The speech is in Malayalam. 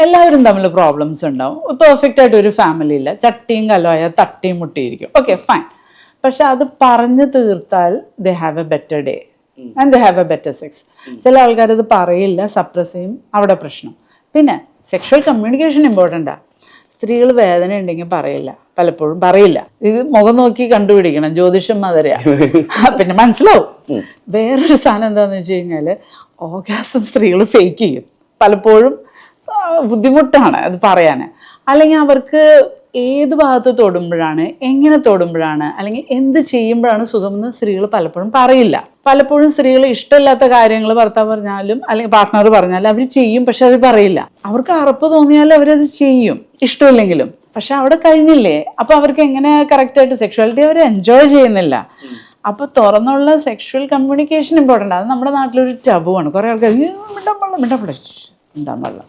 എല്ലാവരും തമ്മിൽ പ്രോബ്ലംസ് ഉണ്ടാവും. പെർഫെക്റ്റ് ആയിട്ട് ഒരു ഫാമിലി ഇല്ല. ചട്ടിയും കലമായ തട്ടിയും മുട്ടിയിരിക്കും. Okay fine. പക്ഷെ അത് പറഞ്ഞു തീർത്താൽ they have A better day and they have A better sex. ചില ആൾക്കാർ ഇത് പറയില്ല, സപ്രസ് ചെയ്യും, അവിടെ പ്രശ്നം. പിന്നെ സെക്ഷൽ കമ്മ്യൂണിക്കേഷൻ ഇമ്പോർട്ടൻ്റാ. സ്ത്രീകൾ വേദന ഉണ്ടെങ്കിൽ പറയില്ല, പലപ്പോഴും പറയില്ല. ഇത് മുഖം നോക്കി കണ്ടുപിടിക്കണം, ജ്യോതിഷം മാതിരിയാ. പിന്നെ മനസ്സിലാവും. വേറൊരു സാധനം എന്താണെന്ന് വെച്ച് കഴിഞ്ഞാൽ ഓർഗാസം സ്ത്രീകൾ ഫേക്ക് ചെയ്യും. പലപ്പോഴും ബുദ്ധിമുട്ടാണ് അത് പറയാൻ. അല്ലെങ്കിൽ അവർക്ക് ഏത് ഭാഗത്ത് തൊടുമ്പോഴാണ്, എങ്ങനെ തൊടുമ്പോഴാണ്, അല്ലെങ്കിൽ എന്ത് ചെയ്യുമ്പോഴാണ് സുഖമെന്ന് സ്ത്രീകൾ പലപ്പോഴും പറയില്ല. പലപ്പോഴും സ്ത്രീകൾ ഇഷ്ടമില്ലാത്ത കാര്യങ്ങൾ ഭർത്താവ് പറഞ്ഞാലും അല്ലെങ്കിൽ പാർട്ട്ണർ പറഞ്ഞാലും അവർ ചെയ്യും, പക്ഷെ അത് പറയില്ല. അവർക്ക് അറപ്പ് തോന്നിയാൽ അവരത് ചെയ്യും, ഇഷ്ടമില്ലെങ്കിലും. പക്ഷെ അവിടെ കഴിഞ്ഞില്ലേ, അപ്പൊ അവർക്ക് എങ്ങനെ കറക്റ്റായിട്ട് സെക്ഷുവാലിറ്റി അവർ എൻജോയ് ചെയ്യുന്നില്ല. അപ്പൊ തുറന്നുള്ള സെക്ഷൽ കമ്മ്യൂണിക്കേഷൻ ഇമ്പോർട്ടൻ്റ്. അത് നമ്മുടെ നാട്ടിലൊരു ടബുവാണ്. കുറെ ആൾക്കാർ മിണ്ടാൻ പാടില്ല.